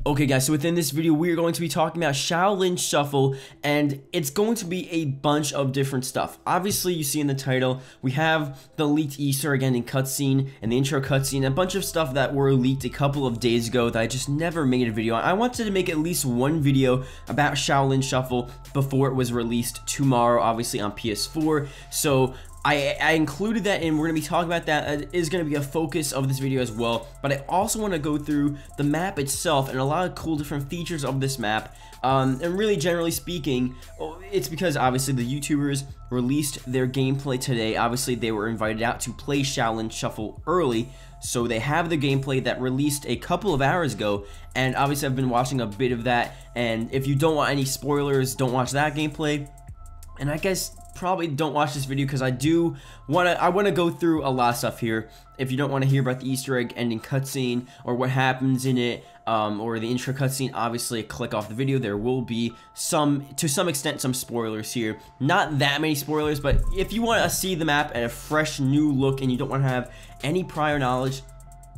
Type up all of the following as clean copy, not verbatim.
Okay guys, so within this video we are going to be talking about Shaolin Shuffle, and it's going to be a bunch of different stuff. Obviously you see in the title, we have the leaked Easter egg ending cutscene and the intro cutscene, a bunch of stuff that were leaked a couple of days ago that I just never made a video on. I wanted to make at least one video about Shaolin Shuffle before it was released tomorrow, obviously on PS4, so I included that, and we're going to be talking about that. It is going to be a focus of this video as well, but I also want to go through the map itself and a lot of cool different features of this map, and really generally speaking, it's because obviously the YouTubers released their gameplay today. Obviously they were invited out to play Shaolin Shuffle early, so they have the gameplay that released a couple of hours ago, and obviously I've been watching a bit of that, and if you don't want any spoilers, don't watch that gameplay. And I guess probably don't watch this video because I want to go through a lot of stuff here. If you don't want to hear about the Easter egg ending cutscene or what happens in it, or the intro cutscene, obviously click off the video. There will be to some extent some spoilers here. Not that many spoilers, but if you want to see the map at a fresh new look and you don't want to have any prior knowledge,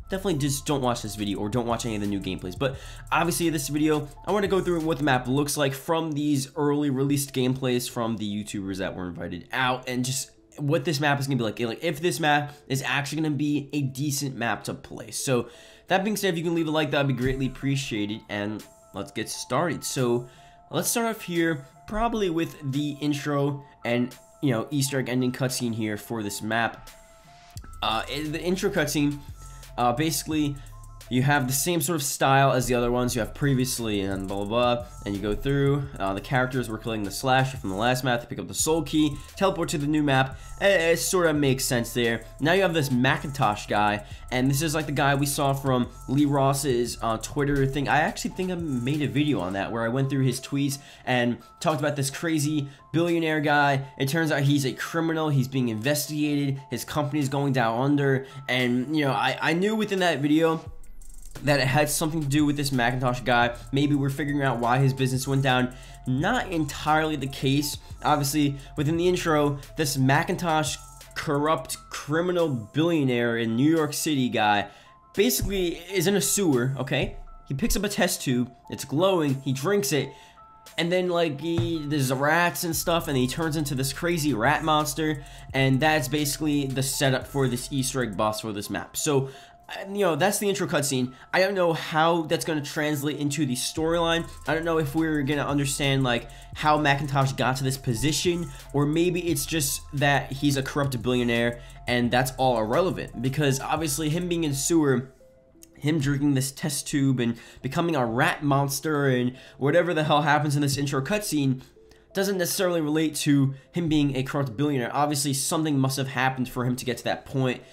definitely just don't watch this video or don't watch any of the new gameplays. But obviously this video, I want to go through what the map looks like from these early released gameplays from the YouTubers that were invited out, and just what this map is going to be like if this map is actually going to be a decent map to play. So that being said, if you can leave a like, that would be greatly appreciated, and let's get started. So let's start off here probably with the intro and Easter egg ending cutscene here for this map. The intro cutscene, basically you have the same sort of style as the other ones you have previously, and blah blah blah, and you go through the characters were killing the slasher from the last map to pick up the soul key, teleport to the new map. It sort of makes sense there. Now you have this Macintosh guy, and this is like the guy we saw from Lee Ross's Twitter thing. I actually think I made a video on that where I went through his tweets and talked about this crazy billionaire guy. It turns out he's a criminal. He's being investigated. His company's going down under, and I knew within that video that it had something to do with this Macintosh guy. Maybe we're figuring out why his business went down. Not entirely the case. Obviously, within the intro, this Macintosh corrupt criminal billionaire in New York City guy basically is in a sewer, okay? He picks up a test tube, it's glowing, he drinks it, and then there's rats and stuff, and he turns into this crazy rat monster, and that's basically the setup for this Easter egg boss for this map. So that's the intro cutscene. I don't know how that's going to translate into the storyline. I don't know if we're going to understand how Macintosh got to this position, or maybe it's just that he's a corrupt billionaire and that's all irrelevant, because obviously him being in the sewer, him drinking this test tube and becoming a rat monster and whatever the hell happens in this intro cutscene doesn't necessarily relate to him being a corrupt billionaire. Obviously something must have happened for him to get to that point.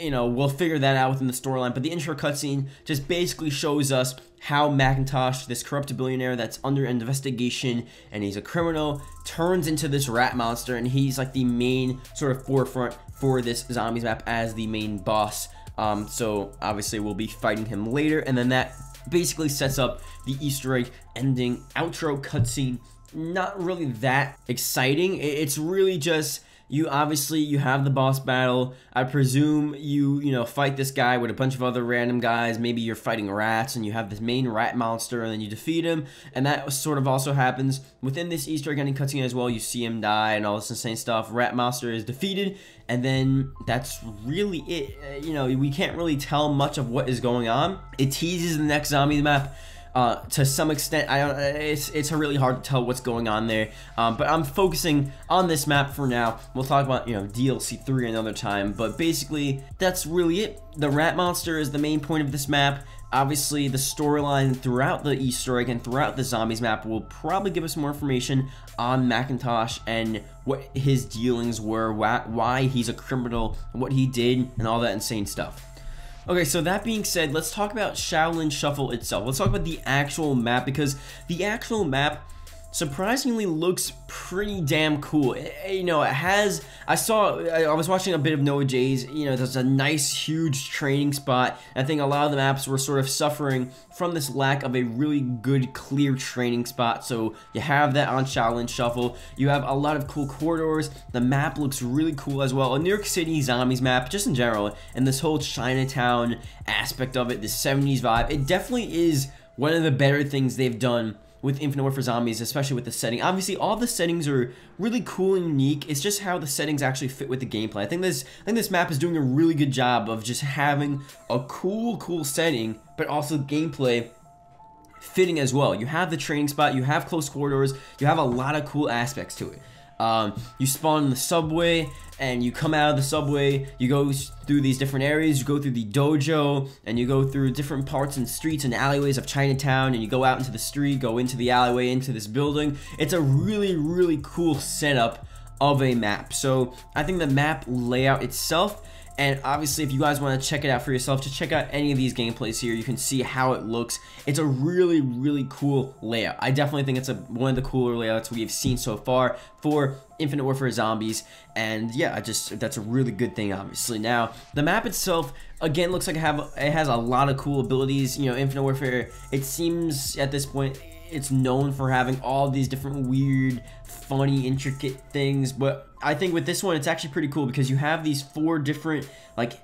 We'll figure that out within the storyline, but the intro cutscene just basically shows us how Macintosh, this corrupt billionaire that's under investigation and he's a criminal, turns into this rat monster, and he's like the main sort of forefront for this zombies map as the main boss. So obviously we'll be fighting him later, and then that basically sets up the Easter egg ending outro cutscene. Not really that exciting. It's really just you have the boss battle. I presume you fight this guy with a bunch of other random guys. Maybe you're fighting rats and you have this main rat monster and then you defeat him, and that sort of also happens within this Easter egg ending cutscene as well. You see him die and all this insane stuff. Rat monster is defeated, and then that's really it. We can't really tell much of what is going on. It teases the next zombie map to some extent. It's really hard to tell what's going on there, but I'm focusing on this map for now. We'll talk about DLC 3 another time, but basically that's really it. The rat monster is the main point of this map. Obviously the storyline throughout the Easter egg and throughout the zombies map will probably give us more information on Macintosh and what his dealings were, why he's a criminal, what he did, and all that insane stuff. Okay, so that being said, let's talk about Shaolin Shuffle itself. Let's talk about the actual map, because the actual map surprisingly looks pretty damn cool. I was watching a bit of Noah J's, there's a nice huge training spot. I think a lot of the maps were sort of suffering from this lack of a really good clear training spot, so you have that on Shaolin Shuffle. You have a lot of cool corridors. The map looks really cool as well. A New York City zombies map, just in general, and this whole Chinatown aspect of it, this 70s vibe, it definitely is one of the better things they've done with Infinite Warfare Zombies, especially with the setting. Obviously, all the settings are really cool and unique. It's just how the settings actually fit with the gameplay. I think this map is doing a really good job of just having a cool setting, but also gameplay fitting as well. You have the training spot, you have close corridors, you have a lot of cool aspects to it. You spawn in the subway, and you come out of the subway, you go through these different areas, you go through the dojo, and you go through different parts and streets and alleyways of Chinatown, and you go out into the street, go into the alleyway, into this building. It's a really cool setup of a map. So I think the map layout itself, and obviously if you guys want to check it out for yourself, just check out any of these gameplays here. You can see how it looks. It's a really cool layout. I definitely think it's one of the cooler layouts we've seen so far for Infinite Warfare Zombies, and yeah, that's a really good thing, obviously. Now, the map itself, again, looks like it has a lot of cool abilities. You know, Infinite Warfare, it seems at this point, it's known for having all these different weird, funny, intricate things, but I think with this one, it's actually pretty cool because you have these 4 different, like,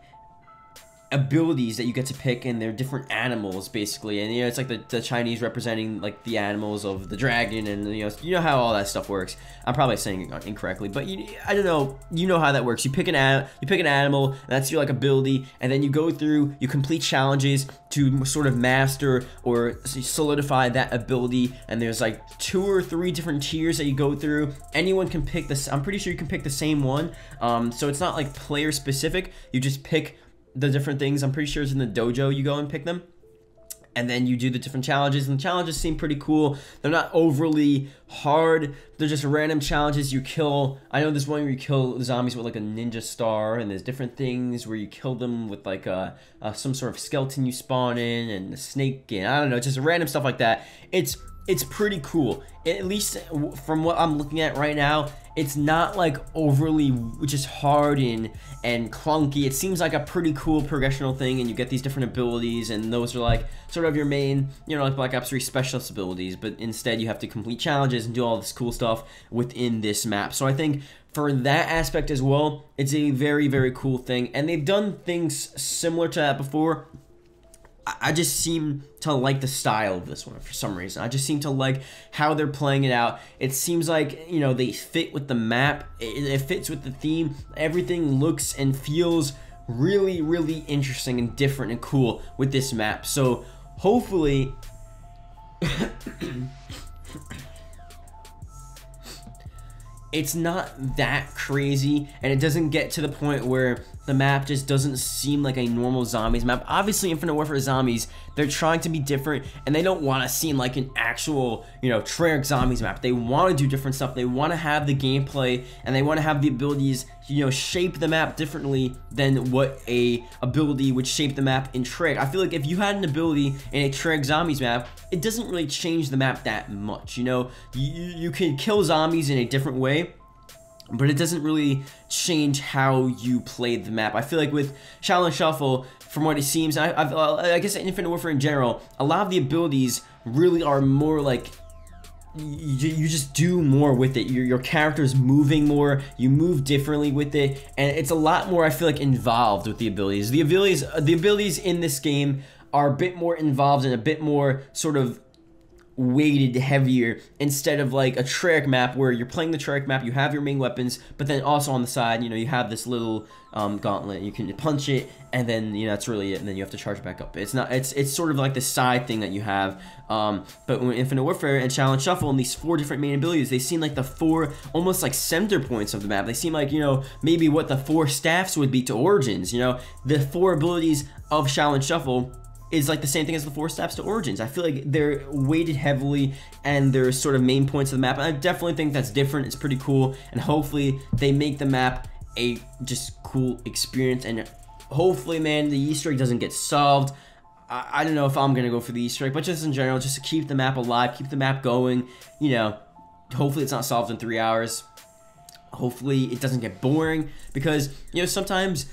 abilities that you get to pick, and they're different animals basically, and you know, it's like the Chinese representing like the animals of the dragon, and you know how all that stuff works. I'm probably saying it incorrectly, but I don't know, you know how that works. You pick an animal, and that's your like ability, and then you go through, you complete challenges to sort of master or solidify that ability, and there's like 2 or 3 different tiers that you go through. Anyone can pick this. I'm pretty sure you can pick the same one, so it's not like player specific. You just pick the different things. I'm pretty sure it's in the dojo you go and pick them, and then you do the different challenges, and the challenges seem pretty cool. They're not overly hard, they're just random challenges. You kill, I know there's one where you kill zombies with like a ninja star, and there's different things where you kill them with like some sort of skeleton you spawn in, and a snake, and I don't know, just random stuff like that. It's pretty cool, at least from what I'm looking at right now. It's not like overly just hard and clunky. It seems like a pretty cool progressional thing, and you get these different abilities, and those are like sort of your main, you know, like Black Ops 3 specialist abilities, but instead you have to complete challenges and do all this cool stuff within this map. So I think for that aspect as well, it's a very cool thing, and they've done things similar to that before. I just seem to like the style of this one for some reason. I just seem to like how they're playing it out. It seems like, you know, they fit with the map. It fits with the theme. Everything looks and feels really interesting and different and cool with this map. So hopefully it's not that crazy, and it doesn't get to the point where the map just doesn't seem like a normal zombies map. Obviously, Infinite Warfare Zombies, they're trying to be different, and they don't want to seem like an actual, you know, Treyarch Zombies map. They want to do different stuff. They want to have the gameplay, and they want to have the abilities, you know, shape the map differently than what a ability would shape the map in Treyarch. I feel like if you had an ability in a Treyarch Zombies map, it doesn't really change the map that much. You know, you can kill zombies in a different way, but it doesn't really change how you play the map. I feel like with Shaolin Shuffle, from what it seems, I guess Infinite Warfare in general, a lot of the abilities really are more like you just do more with it. Your character's moving more, you move differently with it, and it's a lot more, I feel like, involved with the abilities. The abilities in this game are a bit more involved and a bit more sort of weighted heavier, instead of like a Treyarch map where you're playing the Treyarch map, you have your main weapons, but then also on the side, you know, you have this little gauntlet. You can punch it, and then, you know, that's really it, and then you have to charge it back up. It's not, it's sort of like the side thing that you have, but when Infinite Warfare and Shaolin Shuffle and these 4 different main abilities, they seem like the 4 almost like center points of the map. They seem like, you know, maybe what the 4 staffs would be to Origins. You know, the 4 abilities of Shaolin Shuffle is like the same thing as the 4 steps to Origins. I feel like they're weighted heavily, and they're sort of main points of the map, and I definitely think that's different. It's pretty cool, and hopefully they make the map a just cool experience, and hopefully, man, the Easter egg doesn't get solved. I don't know if I'm gonna go for the Easter egg, but just in general, just to keep the map alive, keep the map going, you know, hopefully it's not solved in 3 hours. Hopefully it doesn't get boring, because, you know, sometimes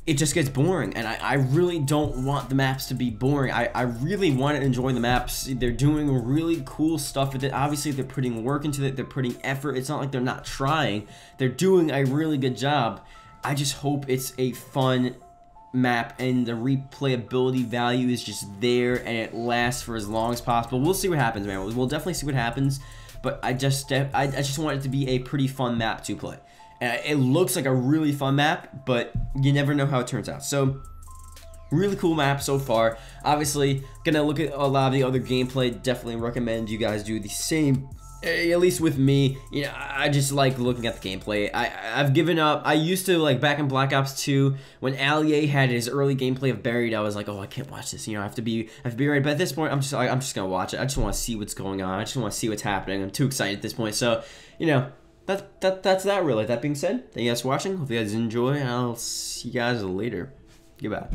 it just gets boring, and I really don't want the maps to be boring. I really want to enjoy the maps. They're doing really cool stuff with it. Obviously, they're putting work into it. They're putting effort. It's not like they're not trying. They're doing a really good job. I just hope it's a fun map, and the replayability value is just there, and it lasts for as long as possible. We'll see what happens, man. We'll definitely see what happens, but I just want it to be a pretty fun map to play. And it looks like a really fun map, but you never know how it turns out. So really cool map so far. Obviously, gonna look at a lot of the other gameplay. Definitely recommend you guys do the same. At least with me, you know, I just like looking at the gameplay. I've given up. I used to, like, back in Black Ops 2 when Allier had his early gameplay of Buried. I was like, oh, I can't watch this. You know, I have to be ready. But at this point, I'm just gonna watch it. I just want to see what's going on. I just want to see what's happening. I'm too excited at this point. So, you know, that's that really. That being said, thank you guys for watching. Hope you guys enjoy, and I'll see you guys later. Goodbye.